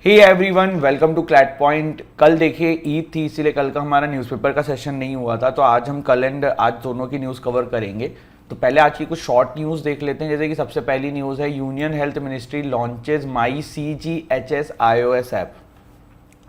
Hey everyone, welcome to CLAT point. कल देखिए ईद थी, इसीलिए कल का हमारा न्यूज़पेपर का सेशन नहीं हुआ था, तो आज हम कल एंड आज दोनों की न्यूज़ कवर करेंगे। तो पहले आज की कुछ शॉर्ट न्यूज़ देख लेते हैं। जैसे कि सबसे पहली न्यूज़ है, यूनियन हेल्थ मिनिस्ट्री लॉन्चेज माई CGHS iOS ऐप।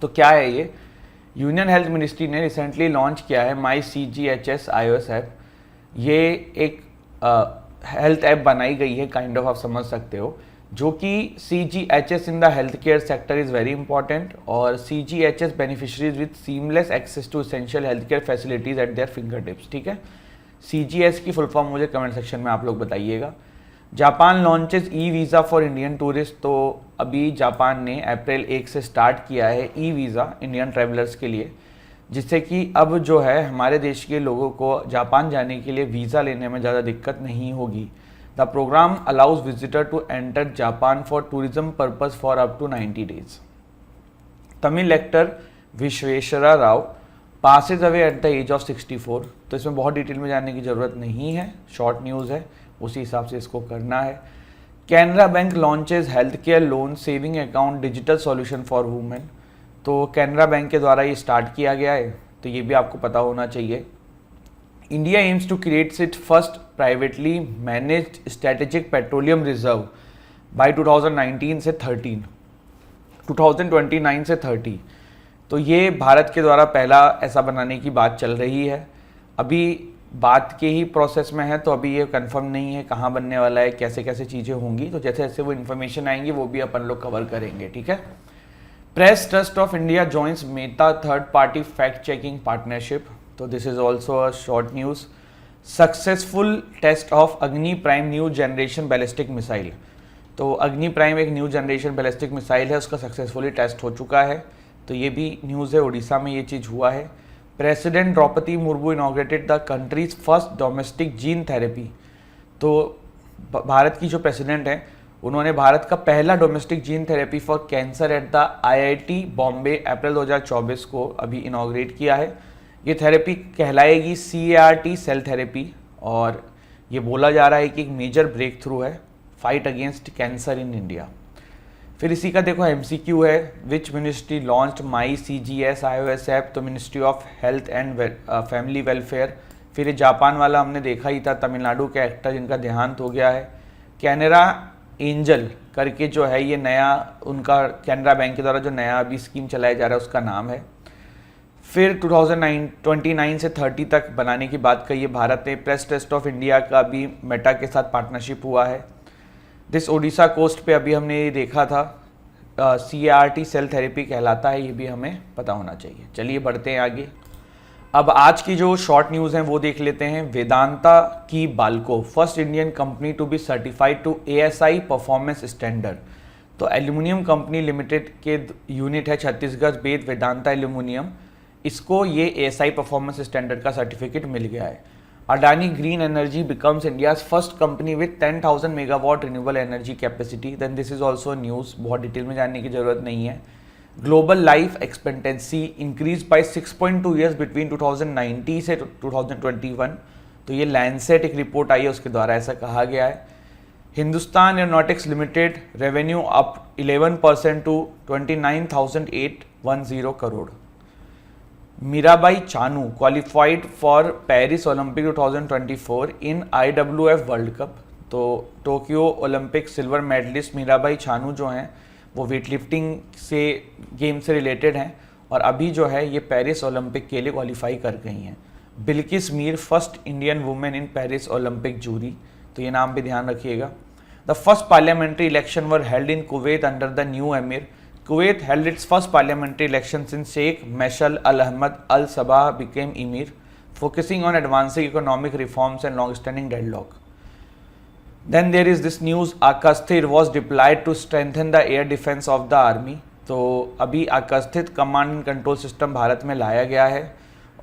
तो क्या है ये? यूनियन हेल्थ मिनिस्ट्री ने रिसेंटली लॉन्च किया है माई CGHS iOS ऐप। ये एक हेल्थ ऐप बनाई गई है, काइंड ऑफ आप समझ सकते हो, जो कि CGHS in the health care sector is very important, और CGHS beneficiaries with seamless access to essential health care facilities at their fingertips. ठीक है, CGS की फुल फॉर्म मुझे कमेंट सेक्शन में आप लोग बताइएगा। Japan launches e visa for Indian tourist. तो अभी जापान ने अप्रैल 1 से स्टार्ट किया है ई वीज़ा इंडियन ट्रैवलर्स के लिए, जिससे कि अब जो है हमारे देश के लोगों को जापान जाने के लिए वीज़ा लेने में ज़्यादा दिक्कत नहीं होगी। The programme allows visitor to enter Japan for tourism purpose for up to 90 days। Tamil actor Vishweshwara Rao passes away at the age of 64। तो इसमें बहुत डिटेल में जानने की ज़रूरत नहीं है, शॉर्ट न्यूज़ है, उसी हिसाब से इसको करना है। Canara bank launches health care loan saving account digital solution for women. तो कैनरा बैंक के द्वारा ये स्टार्ट किया गया है, तो ये भी आपको पता होना चाहिए। India aims to creates it first privately managed strategic petroleum reserve by 2019 से 2029 से 30। तो ये भारत के द्वारा पहला ऐसा बनाने की बात चल रही है। अभी बात के ही प्रोसेस में है, तो अभी ये कंफर्म नहीं है कहाँ बनने वाला है, कैसे कैसे चीज़ें होंगी। तो जैसे जैसे वो इन्फॉर्मेशन आएंगी वो भी अपन लोग कवर करेंगे। ठीक है। Press Trust of India joins Meta third party fact checking partnership. तो this is also a short news. Successful test of Agni Prime new generation ballistic missile. तो अग्नि प्राइम एक न्यू जनरेशन बैलिस्टिक मिसाइल है, उसका successfully test हो चुका है। तो ये भी न्यूज़ है, उड़ीसा में ये चीज़ हुआ है। President Droupadi Murmu inaugurated the country's first domestic gene therapy. तो भारत की जो प्रेसिडेंट हैं, उन्होंने भारत का पहला domestic gene therapy for cancer at the IIT Bombay April 2024 को अभी इनॉग्रेट किया है। ये थेरेपी कहलाएगी CAR-T सेल थेरेपी, और ये बोला जा रहा है कि एक मेजर ब्रेक थ्रू है fight against cancer in India. फिर इसी का देखो MCQ है, which ministry launched my CGS iOS app. तो ministry of health and family welfare. फिर ये जापान वाला हमने देखा ही था, तमिलनाडु के एक्टर जिनका देहांत हो गया है। कैनरा एंजल करके जो है ये नया, उनका कैनरा बैंक के द्वारा जो नया अभी स्कीम चलाया जा रहा है उसका नाम है। फिर 2029 से 30 तक बनाने की बात कही है भारत ने। प्रेस ट्रस्ट ऑफ इंडिया का भी मेटा के साथ पार्टनरशिप हुआ है। दिस ओडिशा कोस्ट पे अभी हमने ये देखा था, CAR-T सेल थेरेपी कहलाता है, ये भी हमें पता होना चाहिए। चलिए बढ़ते हैं आगे। अब आज की जो शॉर्ट न्यूज़ हैं वो देख लेते हैं। वेदांता की BALCO first Indian company to be certified to ASI performance standard. तो एल्यूमिनियम कंपनी लिमिटेड के यूनिट है छत्तीसगढ़ बेस्ड वेदांता एल्यूमिनियम, इसको ये ASI परफॉर्मेंस स्टैंडर्ड का सर्टिफिकेट मिल गया है। Adani green energy becomes India's first company with 10,000 megawatt renewable energy capacity. Then this is also news, बहुत डिटेल में जानने की जरूरत नहीं है। Global life expectancy increase by 6.2 years between 2090 से 2021। तो ये लैंसेट एक रिपोर्ट आई है, उसके द्वारा ऐसा कहा गया है। Hindustan Aeronautics Limited revenue up 11% to 29,810 crore. Mirabai Chanu qualified for Paris Olympic 2024 in IWF world cup. तो Tokyo Olympic silver medallist Mirabai Chanu जो हैं वो वेटलिफ्टिंग से गेम से रिलेटेड हैं, और अभी जो है ये पेरिस ओलंपिक के लिए क्वालिफाई कर गई हैं। Bilkis Mir first Indian women in Paris Olympic jury. तो ये नाम भी ध्यान रखिएगा। The first parliamentary election were held in Kuwait under the new emir. Kuwait held its first parliamentary election since Sheikh Mashal Al Ahmad Al Sabah became emir, focusing on advancing economic reforms and long-standing deadlock. Then there is this news: Akasthir was deployed to strengthen the air defense of the army. तो अभी आकस्थित command and control system Bharat में लाया गया है,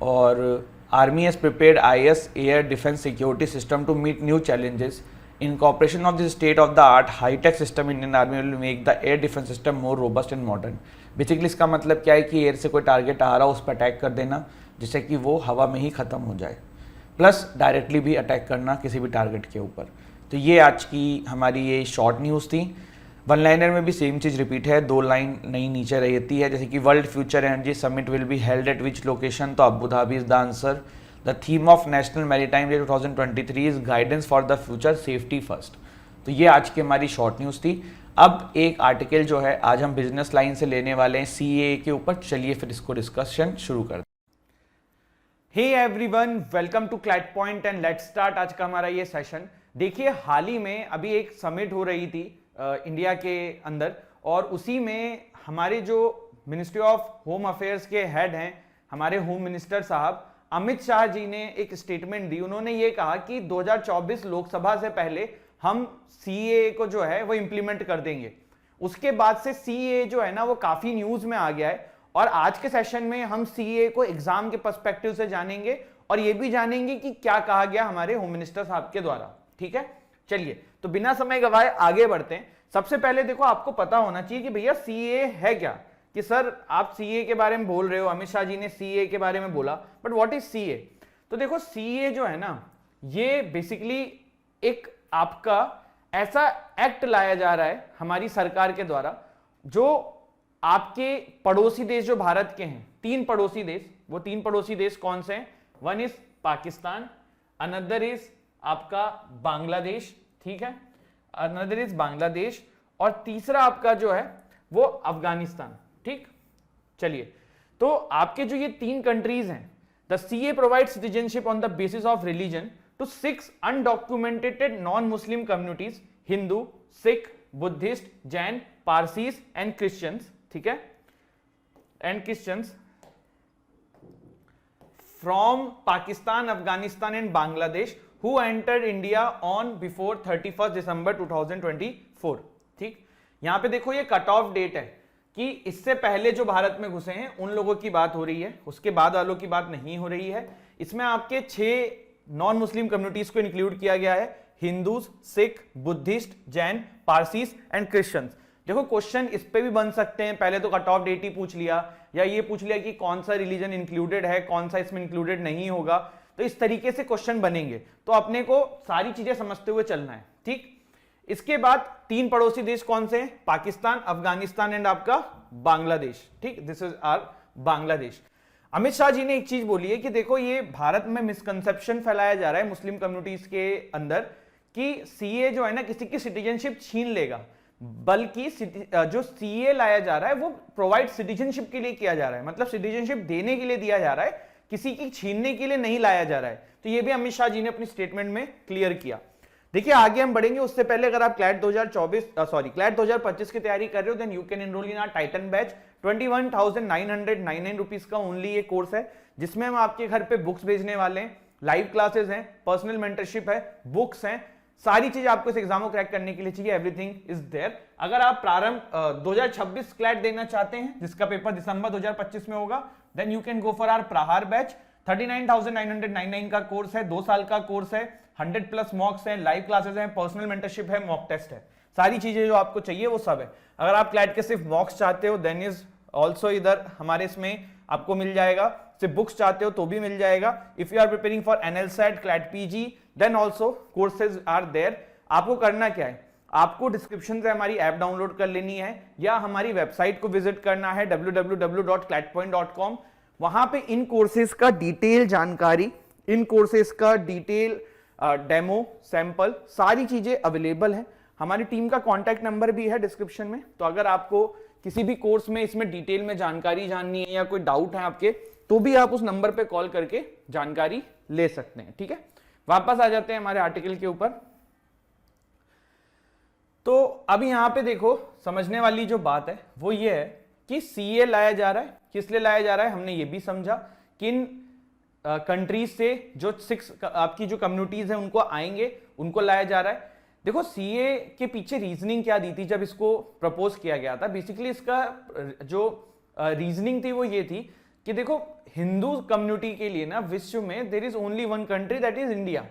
और army has prepared IS air defence security system to meet new challenges. Incorporation of this state-of-the-art high-tech system in Indian Army will make the air defense system more robust and modern. Basically इसका मतलब क्या है कि air से कोई target आ रहा हो उस पर अटैक कर देना, जिससे कि वो हवा में ही ख़त्म हो जाए, प्लस डायरेक्टली भी अटैक करना किसी भी टारगेट के ऊपर। तो ये आज की हमारी ये शॉर्ट न्यूज़ थी। वन लाइनर में भी सेम चीज रिपीट है, 2 लाइन नई नीचे रहती है, जैसे कि world future energy summit will be held at which location, तो Abu Dhabi is the answer. The theme of national maritime day 2023 is guidance for the future, safety first. तो ये आज की हमारी शॉर्ट न्यूज थी। अब एक आर्टिकल जो है आज हम बिजनेस लाइन से लेने वाले हैं सीए के ऊपर, चलिए फिर इसको डिस्कशन शुरू करते हैं। Hey everyone, welcome to CLAT point and let's start आज का हमारा ये सेशन। देखिए, हाल ही में अभी एक समिट हो रही थी इंडिया के अंदर, और उसी में हमारे जो मिनिस्ट्री ऑफ होम अफेयर्स के हेड हैं, हमारे होम मिनिस्टर साहब अमित शाह जी ने एक स्टेटमेंट दी। उन्होंने ये कहा कि 2024 लोकसभा से पहले हम सीए को जो है वो इंप्लीमेंट कर देंगे। उसके बाद से सीए जो है ना वो काफी न्यूज में आ गया है, और आज के सेशन में हम सीए को एग्जाम के पर्सपेक्टिव से जानेंगे और ये भी जानेंगे कि क्या कहा गया हमारे होम मिनिस्टर साहब के द्वारा। ठीक है, चलिए तो बिना समय गवाए आगे बढ़ते हैं। सबसे पहले देखो, आपको पता होना चाहिए कि भैया सीए है क्या। कि सर आप सीए के बारे में बोल रहे हो, अमित शाह जी ने सीए के बारे में बोला, बट व्हाट इज सीए। तो देखो, सीए जो है ना ये बेसिकली एक आपका ऐसा एक्ट लाया जा रहा है हमारी सरकार के द्वारा, जो आपके पड़ोसी देश जो भारत के हैं, 3 पड़ोसी देश, वो 3 पड़ोसी देश कौन से हैं? One is Pakistan, another is आपका बांग्लादेश, ठीक है, अनदर इज बांग्लादेश, और तीसरा आपका जो है वो अफगानिस्तान। ठीक, चलिए तो आपके जो ये 3 कंट्रीज हैं, the CA provide citizenship on the basis of religion to 6 undocumented non Muslim communities, Hindu, Sikh, Buddhist, Jain, Parsis and Christians. ठीक है, and Christians from Pakistan, Afghanistan and Bangladesh who entered India on before 31 December 2024। ठीक, यहां पे देखो ये कट ऑफ डेट है कि इससे पहले जो भारत में घुसे हैं उन लोगों की बात हो रही है, उसके बाद वालों की बात नहीं हो रही है। इसमें आपके 6 नॉन मुस्लिम कम्युनिटीज को इंक्लूड किया गया है, Hindus, Sikh, Buddhist, Jain, Parsis and Christians. देखो, क्वेश्चन इस पे भी बन सकते हैं, पहले तो कट ऑफ डेट ही पूछ लिया, या ये पूछ लिया कि कौन सा रिलीजन इंक्लूडेड है, कौन सा इसमें इंक्लूडेड नहीं होगा। तो इस तरीके से क्वेश्चन बनेंगे, तो अपने को सारी चीजें समझते हुए चलना है। ठीक, इसके बाद 3 पड़ोसी देश कौन से हैं? पाकिस्तान, अफगानिस्तान एंड आपका बांग्लादेश। ठीक, this is our Bangladesh. Amit Shah ji ने एक चीज बोली है कि देखो, ये भारत में मिसकंसेप्शन फैलाया जा रहा है मुस्लिम कम्युनिटीज के अंदर कि सीए जो है ना किसी की सिटीजनशिप छीन लेगा, बल्कि जो सीए लाया जा रहा है वो प्रोवाइड सिटीजनशिप के लिए किया जा रहा है, मतलब सिटीजनशिप देने के लिए दिया जा रहा है, किसी की छीनने के लिए नहीं लाया जा रहा है। तो ये भी अमित शाह जी ने अपनी स्टेटमेंट में क्लियर किया। देखिए, आगे हम बढ़ेंगे, उससे पहले अगर आप क्लैट 2025 की तैयारी कर रहे हो, then you can enrol in our titan batch. 21,999 rupees का ओनली ये कोर्स है, जिसमें हम आपके घर पे बुक्स भेजने वाले हैं, लाइव क्लासेस हैं, पर्सनल मेंटरशिप है, बुक्स हैं, सारी चीज आपको इस एग्जाम को क्रैक करने के लिए चाहिए, एवरीथिंग इज देयर। अगर आप प्रारंभ 2026 क्लैट देना चाहते हैं, जिसका पेपर दिसंबर 2025 में होगा, then you can go for our Prahar batch. 39,999 का कोर्स है, 2 साल का कोर्स है, 100+ मॉक्स हैं, लाइव क्लासेस हैं, पर्सनल मेंटरशिप है, मॉक टेस्ट है, सारी चीजें जो आपको चाहिए वो सब है। अगर आप क्लैट के सिर्फ मॉक्स चाहते हो, देन इज ऑल्सो इधर हमारे इसमें आपको मिल जाएगा। सिर्फ बुक्स चाहते हो तो भी मिल जाएगा। If you are preparing for NLSAT, CLAT PG, then also courses are there. आपको करना क्या है, आपको डिस्क्रिप्शन से हमारी ऐप डाउनलोड कर लेनी है, या हमारी वेबसाइट को विजिट करना है www.clatpoint.com। वहां पे इन कोर्सेज का डिटेल जानकारी, इन कोर्सेज का डिटेल डेमो, सैंपल, सारी चीजें अवेलेबल है। हमारी टीम का कॉन्टैक्ट नंबर भी है डिस्क्रिप्शन में, तो अगर आपको किसी भी कोर्स में इसमें डिटेल में जानकारी जाननी है या कोई डाउट है आपके, तो भी आप उस नंबर पे कॉल करके जानकारी ले सकते हैं। ठीक है, वापस आ जाते हैं हमारे आर्टिकल के ऊपर। तो अभी यहां पे देखो, समझने वाली जो बात है वो ये है कि सीए लाया जा रहा है, किस लिए लाया जा रहा है हमने ये भी समझा, किन कंट्रीज से जो 6 आपकी जो कम्युनिटीज है उनको आएंगे, उनको लाया जा रहा है। देखो, सीए के पीछे रीजनिंग क्या दी थी जब इसको प्रपोज किया गया था। बेसिकली इसका जो रीजनिंग थी वो ये थी कि देखो, हिंदू कम्युनिटी के लिए ना विश्व में there is only one country, that is India.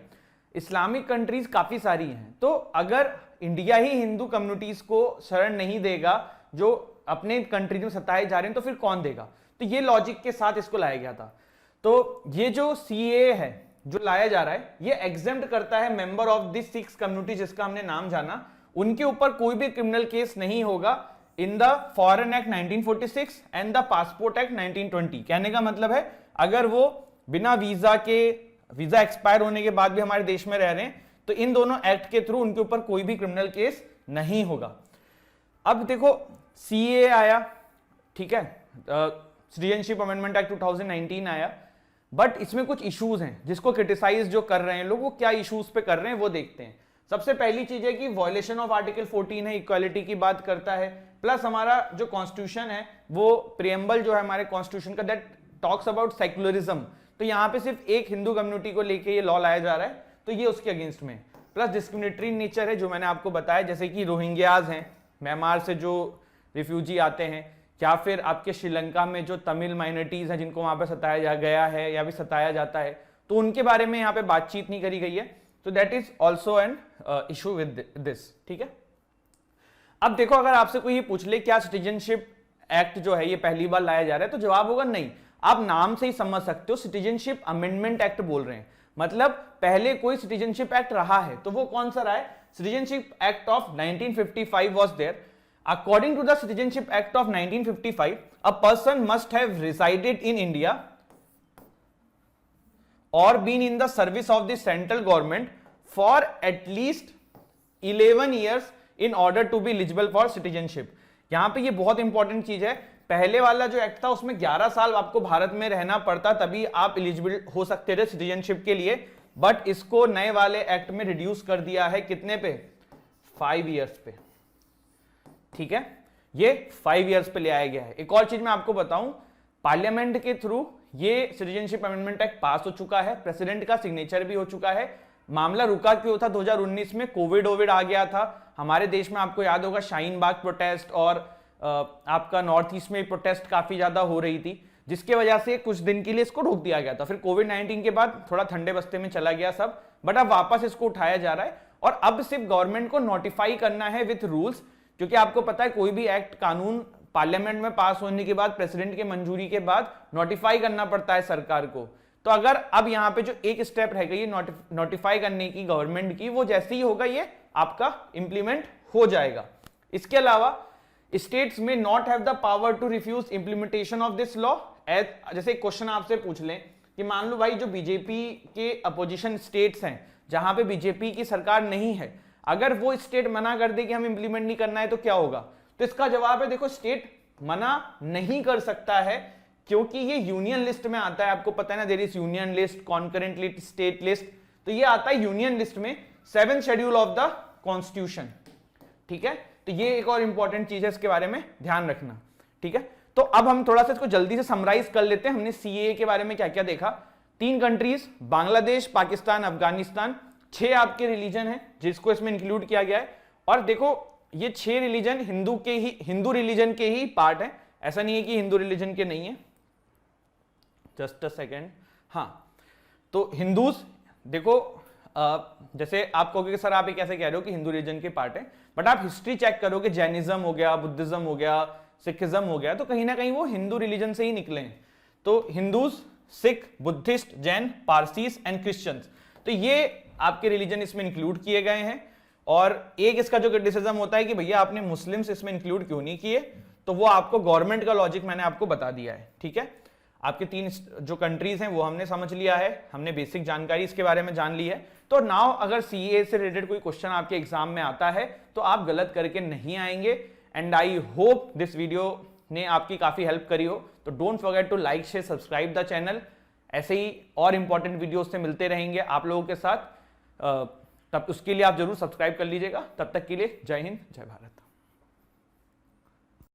Islamic countries काफी सारी हैं, तो अगर इंडिया ही हिंदू कम्युनिटीज को शरण नहीं देगा जो अपने कंट्री में सताए जा रहे हैं, तो फिर कौन देगा। तो ये लॉजिक के साथ इसको लाया गया था। तो ये जो सीए है जो लाया जा रहा है, ये एग्जेम्प्ट करता है मेंबर ऑफ दिस 6 कम्युनिटी, जिसका हमने नाम जाना, उनके ऊपर कोई भी क्रिमिनल केस नहीं होगा in the foreign act 1946 and the passport act 1920। कहने का मतलब है अगर वो बिना वीजा एक्सपायर होने के बाद भी हमारे देश में रह रहे हैं तो इन दोनों एक्ट के थ्रू उनके ऊपर कोई भी क्रिमिनल केस नहीं होगा। अब देखो सीए आया, ठीक है, सिटीजनशिप अमेंडमेंट एक्ट 2019 आया, बट इसमें कुछ इश्यूज हैं जिसको क्रिटिसाइज जो कर रहे हैं लोग, वो क्या इश्यूज पे कर रहे हैं वो देखते हैं। सबसे पहली चीज है कि वॉयलेशन ऑफ आर्टिकल 14 है, इक्वालिटी की बात करता है, प्लस हमारा जो कॉन्स्टिट्यूशन है वो प्रियम्बल जो है हमारे कॉन्स्टिट्यूशन का दैट टॉक्स अबाउट सेक्युलरिज्म, तो यहां पे सिर्फ एक हिंदू कम्युनिटी को लेके ये लॉ लाया जा रहा है, तो ये उसके अगेंस्ट में। प्लस डिस्क्रिमिनेटरी नेचर है जो मैंने आपको बताया, जैसे कि रोहिंग्याज हैं, म्यांमार से जो रिफ्यूजी आते हैं, या फिर आपके श्रीलंका में जो तमिल माइनॉरिटीज हैं जिनको वहां पर सताया गया है या भी सताया जाता है, तो उनके बारे में यहाँ पे बातचीत नहीं करी गई है, तो that is also an issue with this, ठीक है। अब देखो अगर आपसे कोई ये पूछ ले क्या सिटीजनशिप एक्ट जो है ये पहली बार लाया जा रहा है, तो जवाब होगा नहीं। आप नाम से ही समझ सकते हो सिटीजनशिप अमेंडमेंट एक्ट बोल रहे हैं, मतलब पहले कोई सिटीजनशिप एक्ट रहा है, तो वो कौन सा रहा है, citizenship act of 1955 was there. According to the Citizenship Act of 1955, a person must have resided in India or been in the service of the central government for at least 11 years in order to be eligible for citizenship। यहां पे ये बहुत important चीज है, पहले वाला जो act था उसमें 11 साल आपको भारत में रहना पड़ता तभी आप एलिजिबल हो सकते थे सिटीजनशिप के लिए, बट इसको नए वाले एक्ट में रिड्यूस कर दिया है कितने पे, 5 इयर्स पे, ठीक है, ये 5 इयर्स पे ले आया गया है। एक और चीज मैं आपको बताऊं, पार्लियामेंट के थ्रू ये सिटीजनशिप अमेंडमेंट एक्ट पास हो चुका है, प्रेसिडेंट का सिग्नेचर भी हो चुका है। मामला रुका क्यों था, 2019 में कोविड आ गया था हमारे देश में, आपको याद होगा शाहीन बाग प्रोटेस्ट और आपका नॉर्थ ईस्ट में प्रोटेस्ट काफी ज्यादा हो रही थी, जिसकी वजह से कुछ दिन के लिए इसको रोक दिया गया था। फिर कोविड-19 के बाद थोड़ा ठंडे बस्ते में चला गया सब, बट अब वापस इसको उठाया जा रहा है और अब सिर्फ गवर्नमेंट को नोटिफाई करना है विथ रूल्स, क्योंकि आपको पता है कोई भी एक्ट कानून पार्लियामेंट में पास होने के बाद प्रेसिडेंट की मंजूरी के बाद नोटिफाई करना पड़ता है सरकार को। तो अगर अब यहां पे जो एक स्टेप रह गई नोटिफाई करने की गवर्नमेंट की, वो जैसे ही होगा ये आपका इंप्लीमेंट हो जाएगा। इसके अलावा स्टेट्स में not have the power to refuse implementation of this law. जैसे एक क्वेश्चन आपसे पूछ लें कि मान लो भाई जो बीजेपी के अपोजिशन स्टेट्स हैं जहां पे बीजेपी की सरकार नहीं है, अगर वो स्टेट मना कर दे कि हम इंप्लीमेंट नहीं करना है तो क्या होगा, तो इसका जवाब है देखो स्टेट मना नहीं कर सकता है क्योंकि ये यूनियन लिस्ट में आता है। आपको पता है ना, there is union list, concurrent list, state list, तो ये आता है यूनियन लिस्ट में 7th schedule of the constitution, ठीक है। तो ये एक और इंपॉर्टेंट चीज है, इसके बारे में ध्यान रखना, ठीक है। तो अब हम थोड़ा सा इसको जल्दी से समराइज कर लेते हैं, हमने सीएए के बारे में क्या क्या देखा। 3 कंट्रीज, बांग्लादेश, पाकिस्तान, अफगानिस्तान, 6 आपके रिलीजन है जिसको इसमें इंक्लूड किया गया है। और देखो ये 6 रिलीजन हिंदू रिलीजन के ही पार्ट है, ऐसा नहीं है कि हिंदू रिलीजन के नहीं है। जस्ट अ सेकेंड, हाँ, तो हिंदूज देखो जैसे आप कहोगे कि सर आप ये कैसे कह रहे हो कि हिंदू रिलीजन के पार्ट है, बट आप हिस्ट्री चेक करोगे, जैनिज्म हो गया, बुद्धिज्म हो गया, सिखिज्म हो गया, तो कहीं ना कहीं वो हिंदू रिलीजन से ही निकले हैं। तो Hindus, Sikh, Buddhist, Jain, पारसीस and Christians, तो ये आपके रिलीजन इसमें इंक्लूड किए गए हैं। और एक इसका जो क्रिटिसिज्म होता है कि भैया आपने मुस्लिम्स इसमें इंक्लूड क्यों नहीं किए, तो वो आपको गवर्नमेंट का लॉजिक मैंने आपको बता दिया है, ठीक है। आपके 3 जो कंट्रीज हैं वो हमने समझ लिया है, हमने बेसिक जानकारी इसके बारे में जान ली है। तो नाउ अगर सीए से रिलेटेड कोई क्वेश्चन आपके एग्जाम में आता है तो आप गलत करके नहीं आएंगे। And I hope this video ने आपकी काफी हेल्प करी हो। तो don't forget to like, share, subscribe the channel. ऐसे ही और इंपॉर्टेंट वीडियोस से मिलते रहेंगे आप लोगों के साथ, तब उसके लिए आप जरूर सब्सक्राइब कर लीजिएगा। तब तक के लिए जय हिंद, जय भारत।